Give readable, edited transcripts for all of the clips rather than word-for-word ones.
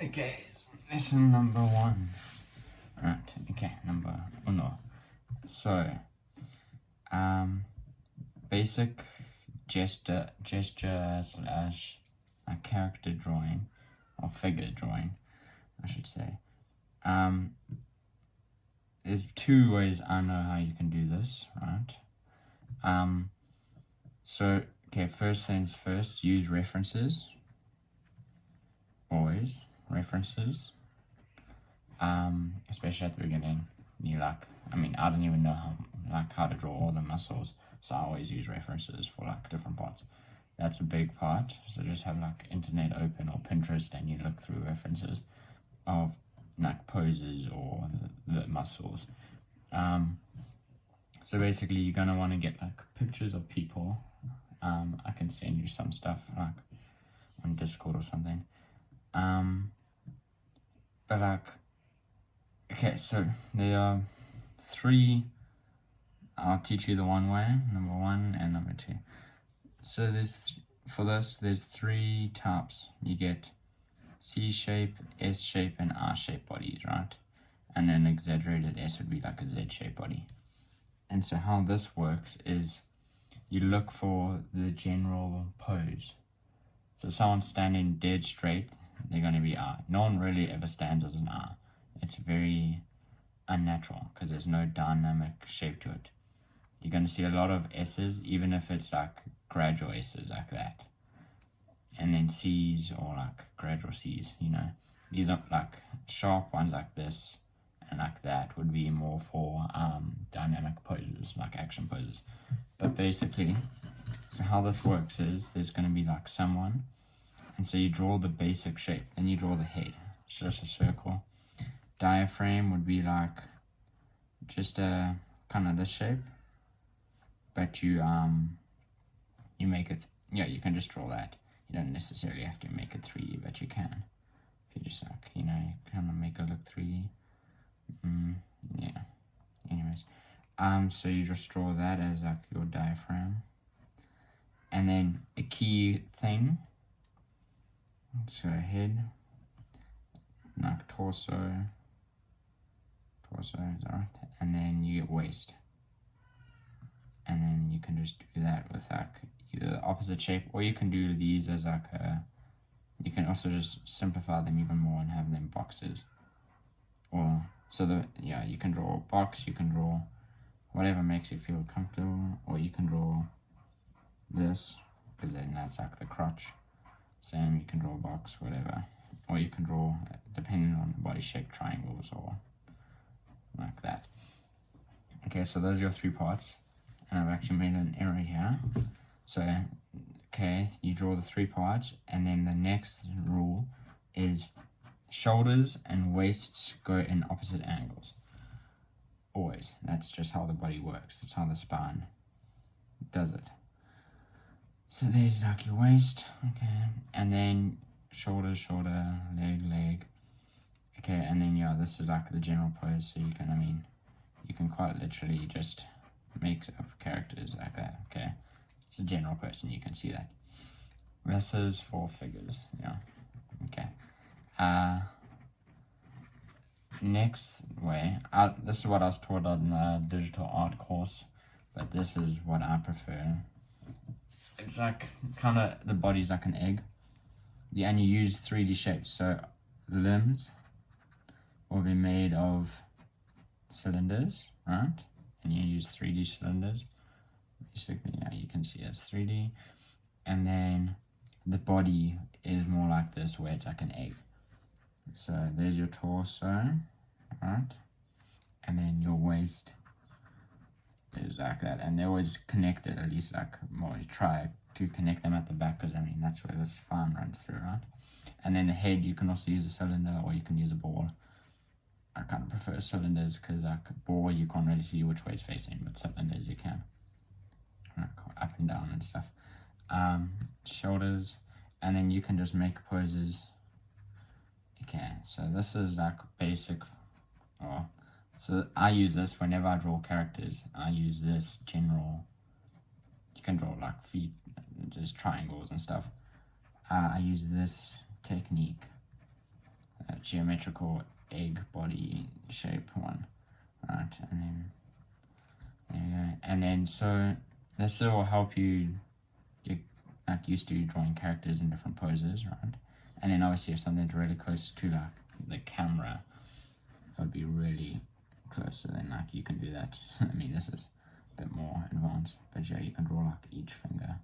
Okay, lesson number 1. Right, okay, number uno. So, basic gesture slash character drawing, or figure drawing, I should say. There's 2 ways I know how you can do this, right? So, okay, first things first, use references. Always references. Especially at the beginning. I don't even know how to draw all the muscles, so I always use references for different parts. That's a big part. So just have internet open or Pinterest and you look through references of poses or the muscles. So basically you're gonna want to get pictures of people. I can send you some stuff on Discord or something. Okay, so there are 3. I'll teach you the one way, number 1 and number 2. So there's 3 types. You get C shape, S shape, and R shape bodies, right? And an exaggerated S would be a Z shape body. And so how this works is you look for the general pose. So someone standing dead straight, they're going to be R. No one really ever stands as an R. It's very unnatural because there's no dynamic shape to it. You're going to see a lot of S's, even if it's gradual S's like that. And then C's or gradual C's, These are sharp ones like this and like that would be more for dynamic poses, action poses. But basically, so how this works is there's going to be someone, and so you draw the basic shape, then you draw the head. It's just a circle. Diaphragm would be just a kind of this shape, but you make it, you can just draw that. You don't necessarily have to make it 3D, but you can. If you just you kind of make it look 3D. Yeah. Anyways, so you just draw that as your diaphragm, and then a key thing. So head, torso, is alright, and then you get waist, and then you can just do that with either the opposite shape, or you can do these as you can also just simplify them even more and have them boxes, or you can draw a box, you can draw whatever makes you feel comfortable, or you can draw this because then that's the crotch. Same, you can draw a box, whatever, or you can draw, depending on the body shape, triangles or like that. Okay, so those are your 3 parts, and I've actually made an error here. So, okay, you draw the 3 parts, and then the next rule is shoulders and waists go in opposite angles. Always. That's just how the body works. That's how the spine does it. So there's your waist, okay, and then shoulder, leg, okay, and then this is the general pose, so you can quite literally just make up characters like that, okay. It's a general pose, and you can see that. This is for figures, okay. Next way, this is what I was taught on the digital art course, but this is what I prefer. It's kind of, the body's like an egg. Yeah, and you use 3D shapes. So limbs will be made of cylinders, right? And you use 3D cylinders. Basically, you can see it's 3D. And then the body is more like this, where it's like an egg. So there's your torso, right? And then your waist is like that, and they're always connected, at least you try to connect them at the back, because that's where the spine runs through, right? And then the head, you can also use a cylinder, or you can use a ball. I kind of prefer cylinders because ball you can't really see which way it's facing, but cylinders you can, up and down and stuff. Shoulders, and then you can just make poses. Okay, so this is basic. So I use this whenever I draw characters. I use this general. You can draw feet, just triangles and stuff. I use this technique. geometrical egg body shape one, right? And then there you go. And then so this will help you get like used to drawing characters in different poses, right? And then obviously if something's really close to like the camera, it would be really close, so then like you can do that. I mean, this is a bit more advanced, but yeah, you can draw like each finger.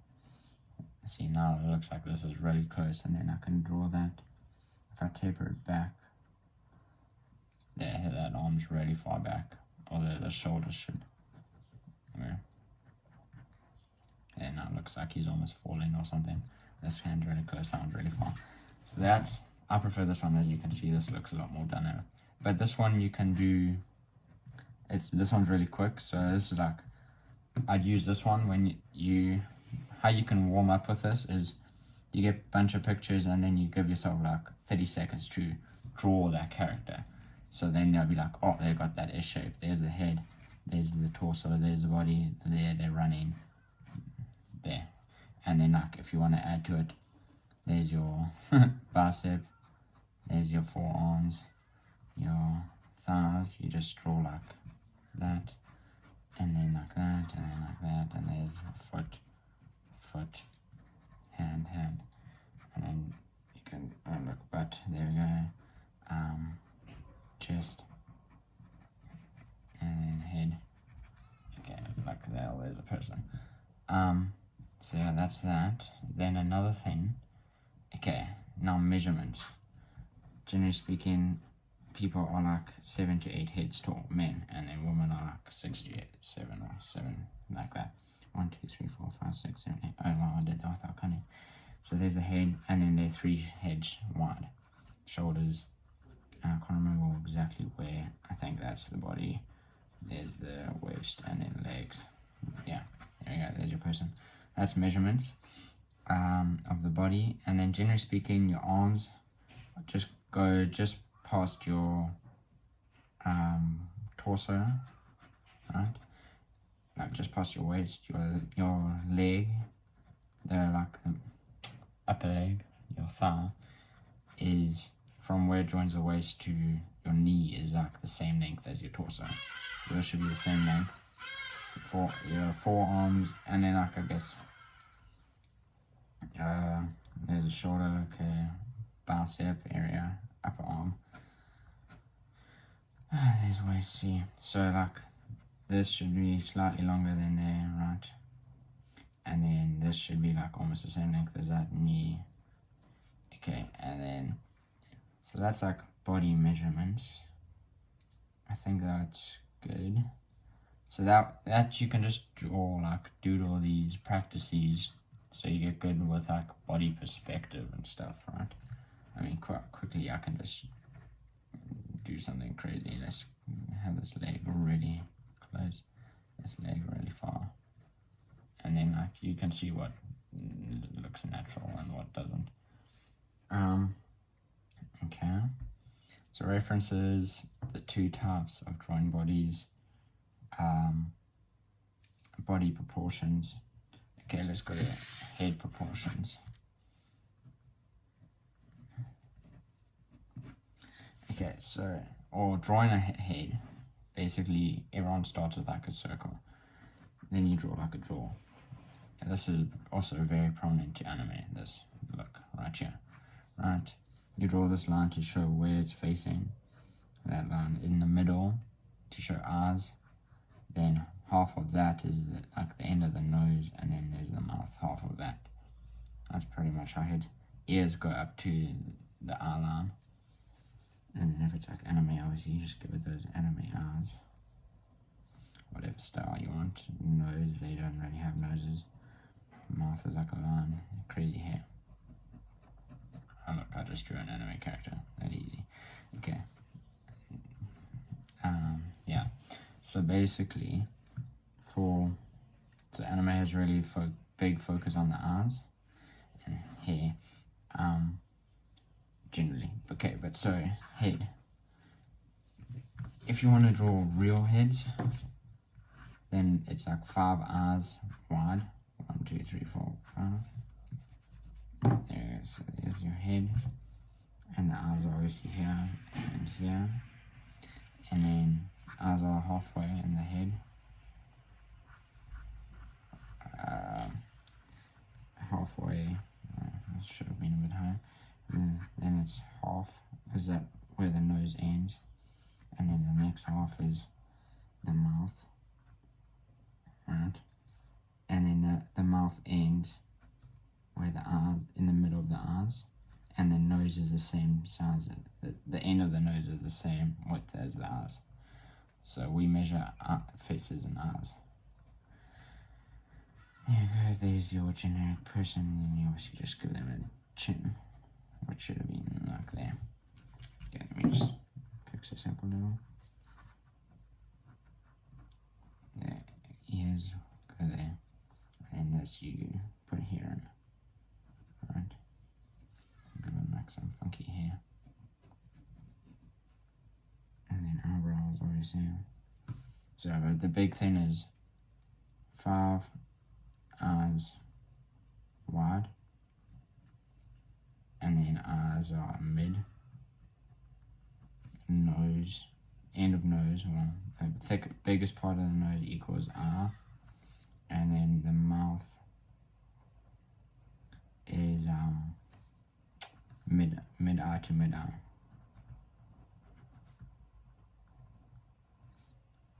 See, now it looks like this is really close, and then I can draw that. If I taper it back, there, that arm's really far back, although the shoulders should. Yeah. And now it looks like he's almost falling or something. This hand's really close, that one's really far. So that's, I prefer this one. As you can see, this looks a lot more dynamic. But this one you can do, this one's really quick, so this is like, I'd use this one when you, how you can warm up with this is you get a bunch of pictures and then you give yourself like 30 seconds to draw that character. So then they'll be like, oh, they got that S shape, there's the head, there's the torso, there's the body, there, they're running, there. And then like, if you want to add to it, there's your bicep, there's your forearms, your thighs, you just draw like that, and then like that, and then like that, and there's foot, hand, and then you can, look, butt, there we go, chest, and then head, okay, like that, there's a person. So yeah, that's that. Then another thing, okay, now measurements. Generally speaking, people are like 7 to 8 heads tall, men, and then women are like 6 to 8, 7 or 7, like that. 1, 2, 3, 4, 5, 6, 7, 8. Oh wow, I did that without counting. So there's the head, and then they're 3 heads wide. Shoulders, I can't remember exactly where. I think that's the body. There's the waist, and then legs. Yeah, there we go, there's your person. That's measurements of the body. And then generally speaking, your arms just go just past your torso, right? Like just past your waist, your leg, the upper leg, your thigh, is from where it joins the waist to your knee is like the same length as your torso. So those should be the same length for your forearms, and then like I guess there's a shoulder, okay, bicep area, upper arm. There's waist, see. So like this should be slightly longer than there, right? And then this should be like almost the same length as that knee. Okay, and then so that's like body measurements. I think that's good. So that you can just draw, like doodle these, practice these, so you get good with like body perspective and stuff, right? I mean, quite quickly I can just do something crazy. Let's have this leg really close, this leg really far, and then like you can see what looks natural and what doesn't. Okay, so references the 2 types of drawing bodies, body proportions. Okay, let's go to head proportions. Okay, so, or drawing a head, basically everyone starts with like a circle, then you draw like a jaw. And this is also very prominent to anime, this look right here, right? You draw this line to show where it's facing, that line in the middle to show eyes, then half of that is like the end of the nose, and then there's the mouth, half of that. That's pretty much how heads. Ears go up to the eye line, and then if it's like anime, obviously you just give it those anime eyes, whatever style you want. Nose, they don't really have noses. Mouth is like a line. Crazy hair. Oh look, I just drew an anime character. That easy. Okay. Yeah. So basically, so anime has really big focus on the eyes and hair. Generally. Okay, but so head. If you want to draw real heads, then it's like 5 eyes wide. 1, 2, 3, 4, 5. There, so there's your head, and the eyes eyes are obviously here and here, and then eyes are halfway in the head. Halfway, that should have been a bit higher. Then it's half, is that where the nose ends, and then the next half is the mouth, right? And then the mouth ends where the eyes, in the middle of the eyes, and the nose is the same size. The end of the nose is the same width as the eyes. So we measure faces and eyes. There you go, there's your generic person, and you obviously just give them a chin, which should have been like there. Okay, let me just fix this up a little. There, ears go there, and this you put here in, right? I'm gonna make some funky hair. And then eyebrows, obviously. So the big thing is 5 eyes wide, and then eyes are mid, nose, end of nose, well, the biggest part of the nose equals R, and then the mouth is mid eye to mid eye,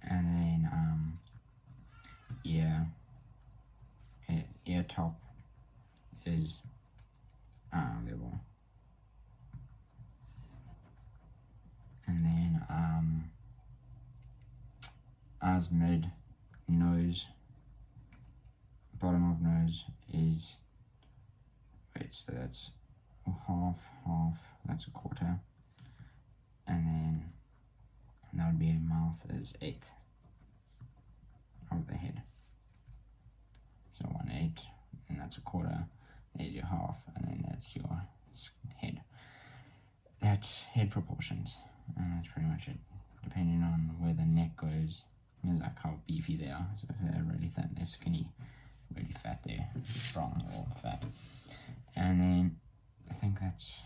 and then ear top is eye level, and then eyes mid, nose, bottom of nose is, wait, so that's half, that's a quarter, and then that would be a mouth is 1/8 of the head. So 1/8, and that's a quarter, there's your half, and then that's your head. That's head proportions, and that's pretty much it. Depending on where the neck goes, is like how beefy they are. So if they're really thin, they're skinny, really fat, they're strong or fat. And then I think that's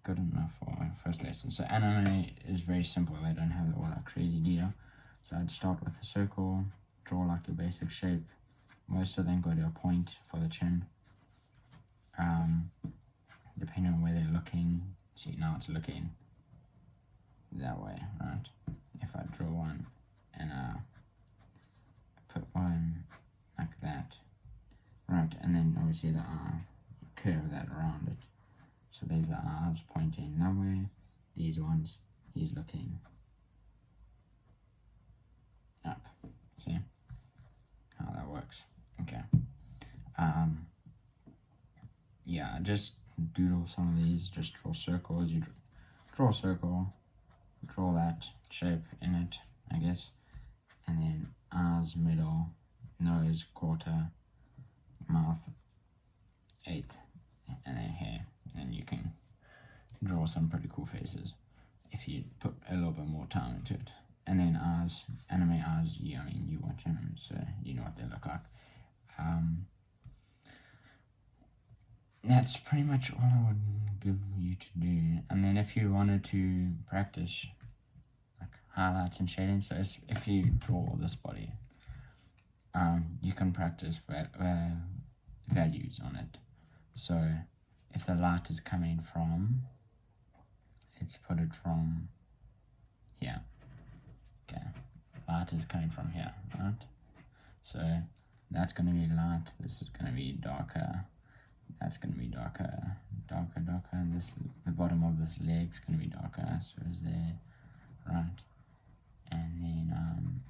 good enough for our first lesson. So anime is very simple, they don't have all that crazy detail. So I'd start with a circle, draw like your basic shape. Most of them go to a point for the chin. Depending on where they're looking, see now it's looking that way, right? If I draw one and put one like that, right, and then obviously the eye, curve that around it. So there's the eyes pointing that way, these ones, he's looking up. See how that works? Okay. Yeah, just doodle some of these, just draw circles. You draw a circle, draw that shape in it, I guess, and then eyes, middle, nose, quarter, mouth, 1/8, and then hair. And you can draw some pretty cool faces if you put a little bit more time into it. And then eyes, anime eyes, I mean, you watch anime, so you know what they look like. That's pretty much all I would give you to do. And then if you wanted to practice like highlights and shading, so if you draw this body, you can practice values on it. So if the light is coming from, let's put it from here. Okay, light is coming from here, right? So that's going to be light, this is going to be darker, that's going to be darker, and this, the bottom of this leg's going to be darker, so is there, right? And then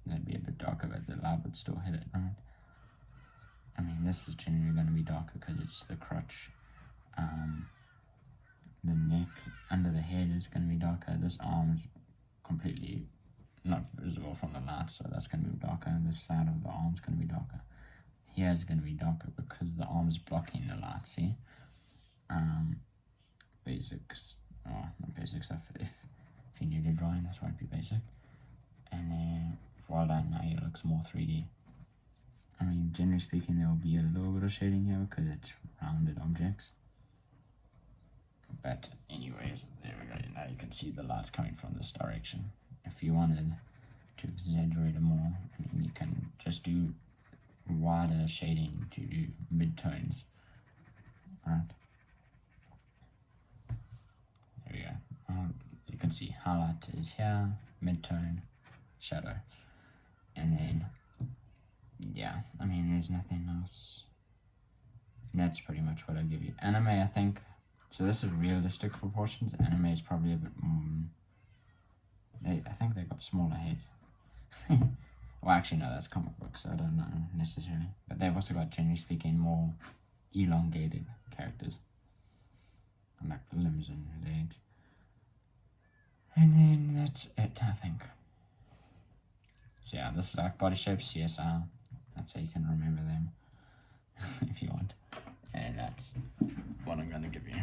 that'd be a bit darker, but the light would still hit it, right? I mean, this is generally going to be darker because it's the crotch. The neck under the head is going to be darker. This arm is completely not visible from the light, so that's going to be darker. This side of the arm is going to be darker. Here is going to be darker because the arm is blocking the light, see? Basics, not basic stuff. If you need a drawing, this won't be basic. And then voila, now it looks more 3D. I mean, generally speaking, there will be a little bit of shading here because it's rounded objects. But anyways, there we go. can see the light's coming from this direction. If you wanted to exaggerate it more, I mean, you can just do wider shading to do midtones. Right. There we go. You can see highlight is here, midtone, shadow. And then, yeah, I mean, there's nothing else. That's pretty much what I give you. Anime, I think, so this is realistic proportions. Anime is probably a bit more, I think they've got smaller heads. Well, actually, no, that's comic books, so I don't know necessarily. But they've also got, generally speaking, more elongated characters. Like the limbs and legs. And then that's it, I think. So yeah, this is like body shape, CSR. That's how you can remember them if you want. And that's what I'm going to give you.